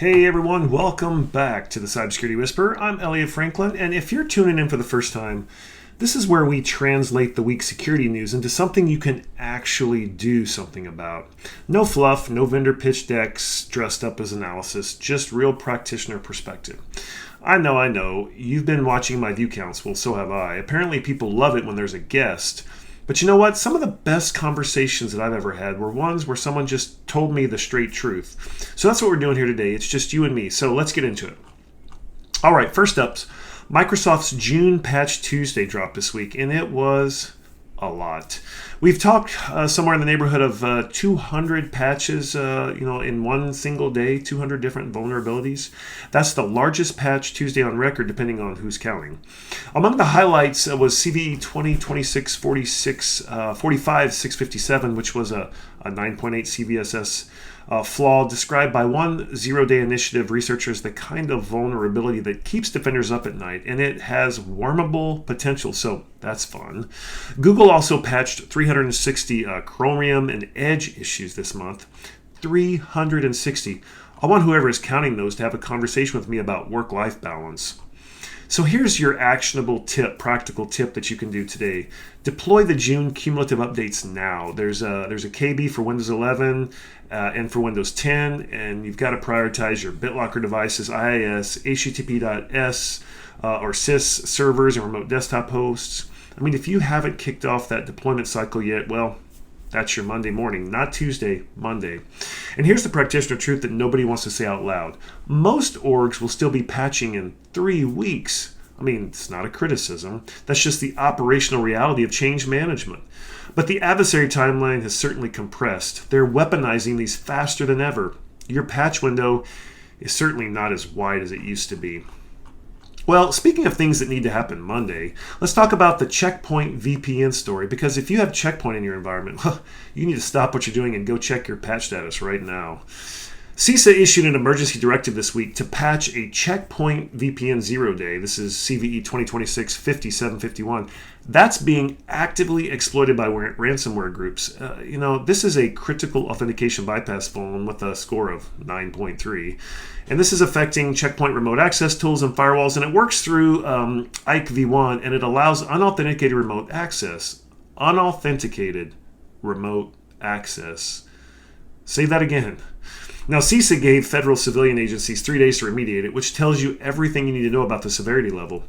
Hey everyone, welcome back to the Cybersecurity Whisperer. I'm Elliott Franklin, and if you're tuning in for the first time, this is where we translate the week's security news into something you can actually do something about. No fluff, no vendor pitch decks dressed up as analysis, just real practitioner perspective. I know, you've been watching my view counts, well so have I. Apparently people love it when there's a guest. But you know what? Some of the best conversations that I've ever had were ones where someone just told me the straight truth. So that's what we're doing here today. It's just you and me. So let's get into it. All right, first up, Microsoft's June Patch Tuesday dropped this week, and it was a lot. We've talked somewhere in the neighborhood of 200 patches, in one single day, 200 different vulnerabilities. That's the largest Patch Tuesday on record, depending on who's counting. Among the highlights was CVE 2026-45-657, which was a 9.8 CVSS flaw described by one zero-day initiative researcher as the kind of vulnerability that keeps defenders up at night, and it has wormable potential, so that's fun. Google also patched 360 Chromium and Edge issues this month. 360. I want whoever is counting those to have a conversation with me about work-life balance. So here's your actionable tip, practical tip that you can do today. Deploy the June cumulative updates now. There's a KB for Windows 11 and for Windows 10, and you've got to prioritize your BitLocker devices, IIS, HTTP.S, or SYS servers and remote desktop hosts. I mean, if you haven't kicked off that deployment cycle yet, well, that's your Monday morning, not Tuesday, Monday. And here's the practitioner truth that nobody wants to say out loud. Most orgs will still be patching in 3 weeks. I mean, it's not a criticism. That's just the operational reality of change management. But the adversary timeline has certainly compressed. They're weaponizing these faster than ever. Your patch window is certainly not as wide as it used to be. Well, speaking of things that need to happen Monday, let's talk about the Checkpoint VPN story, because if you have Checkpoint in your environment, you need to stop what you're doing and go check your patch status right now. CISA issued an emergency directive this week to patch a Checkpoint VPN 0-day. This is CVE 2026-5751. That's being actively exploited by ransomware groups. This is a critical authentication bypass phone with a score of 9.3. And this is affecting Checkpoint remote access tools and firewalls, and it works through IKE v1, and it allows unauthenticated remote access. Unauthenticated remote access. Say that again. Now, CISA gave federal civilian agencies 3 days to remediate it, which tells you everything you need to know about the severity level.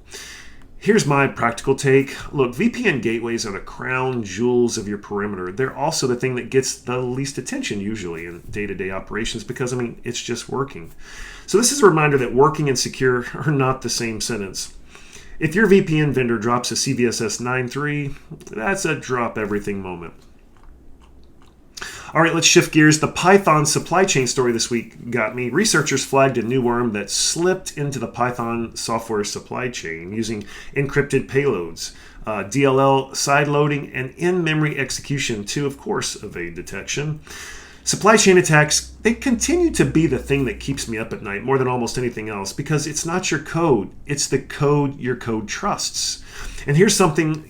Here's my practical take. Look, VPN gateways are the crown jewels of your perimeter. They're also the thing that gets the least attention usually in day-to-day operations because, it's just working. So this is a reminder that working and secure are not the same sentence. If your VPN vendor drops a CVSS 9.3, that's a drop everything moment. All right, let's shift gears. The Python supply chain story this week got me. Researchers flagged a new worm that slipped into the Python software supply chain using encrypted payloads, DLL sideloading, and in-memory execution to, of course, evade detection. Supply chain attacks, they continue to be the thing that keeps me up at night more than almost anything else because it's not your code. It's the code your code trusts. And here's something,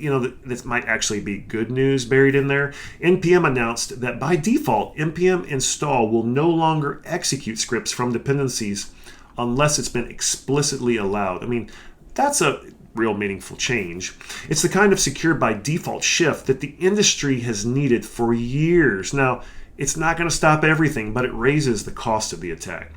that might actually be good news buried in there. NPM announced that by default, NPM install will no longer execute scripts from dependencies unless it's been explicitly allowed. That's a real meaningful change. It's the kind of secure by default shift that the industry has needed for years. Now, it's not going to stop everything, but it raises the cost of the attack.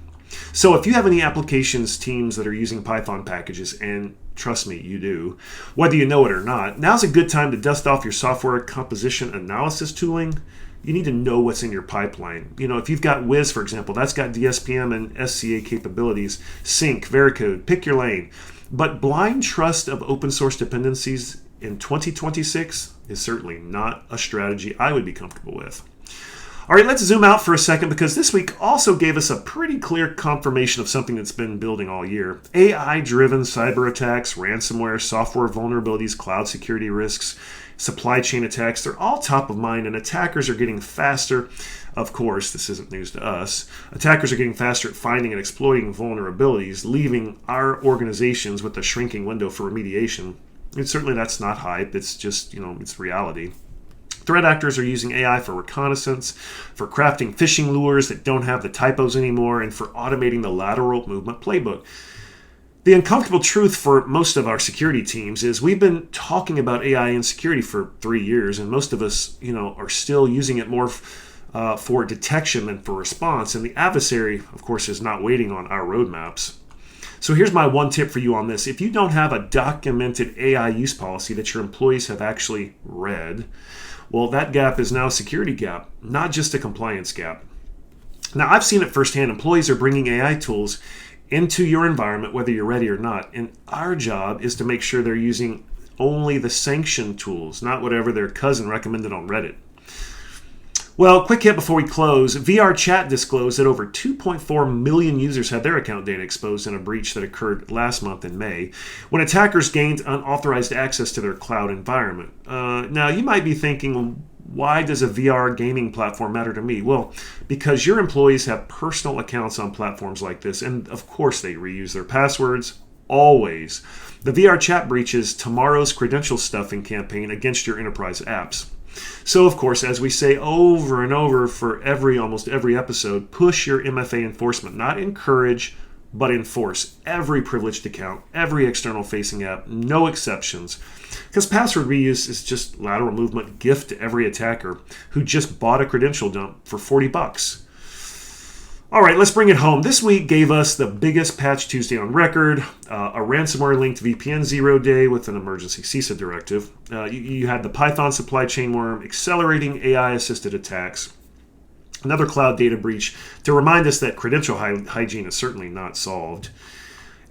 So if you have any applications teams that are using Python packages, and trust me, you do, whether you know it or not, now's a good time to dust off your software composition analysis tooling. You need to know what's in your pipeline. If you've got Wiz, for example, that's got DSPM and SCA capabilities, Sync, Veracode, pick your lane. But blind trust of open source dependencies in 2026 is certainly not a strategy I would be comfortable with. All right, let's zoom out for a second because this week also gave us a pretty clear confirmation of something that's been building all year. AI-driven cyber attacks, ransomware, software vulnerabilities, cloud security risks, supply chain attacks, they're all top of mind, and attackers are getting faster. Of course, this isn't news to us. Attackers are getting faster at finding and exploiting vulnerabilities, leaving our organizations with a shrinking window for remediation. And certainly that's not hype, it's just, it's reality. Threat actors are using AI for reconnaissance, for crafting phishing lures that don't have the typos anymore, and for automating the lateral movement playbook. The uncomfortable truth for most of our security teams is we've been talking about AI in security for 3 years, and most of us, are still using it more for detection than for response. And the adversary, of course, is not waiting on our roadmaps. So here's my one tip for you on this. If you don't have a documented AI use policy that your employees have actually read, well, that gap is now a security gap, not just a compliance gap. Now, I've seen it firsthand. Employees are bringing AI tools into your environment, whether you're ready or not. And our job is to make sure they're using only the sanctioned tools, not whatever their cousin recommended on Reddit. Well, quick hit before we close. VR Chat disclosed that over 2.4 million users had their account data exposed in a breach that occurred last month in May, when attackers gained unauthorized access to their cloud environment. Now, you might be thinking, why does a VR gaming platform matter to me? Well, because your employees have personal accounts on platforms like this, and of course they reuse their passwords, always. The VR Chat breach is tomorrow's credential stuffing campaign against your enterprise apps. So, of course, as we say over and over for almost every episode, push your MFA enforcement, not encourage, but enforce every privileged account, every external facing app, no exceptions. Because password reuse is just lateral movement gift to every attacker who just bought a credential dump for $40. All right, let's bring it home. This week gave us the biggest Patch Tuesday on record, a ransomware-linked VPN 0-day with an emergency CISA directive. You had the Python supply chain worm accelerating AI-assisted attacks. Another cloud data breach to remind us that credential hygiene is certainly not solved.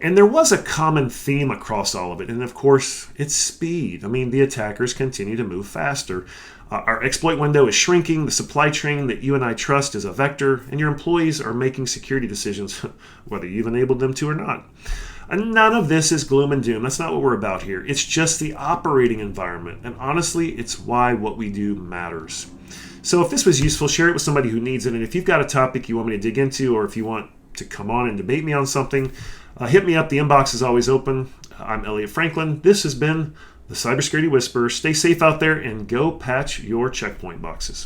And there was a common theme across all of it, and of course, it's speed. The attackers continue to move faster. Our exploit window is shrinking, the supply chain that you and I trust is a vector, and your employees are making security decisions, whether you've enabled them to or not. And none of this is gloom and doom. That's not what we're about here. It's just the operating environment, and honestly, it's why what we do matters. So if this was useful, share it with somebody who needs it, and if you've got a topic you want me to dig into, or if you want to come on and debate me on something, hit me up. The inbox is always open. I'm Elliott Franklin. This has been the Cybersecurity Whisperer. Stay safe out there and go patch your checkpoint boxes.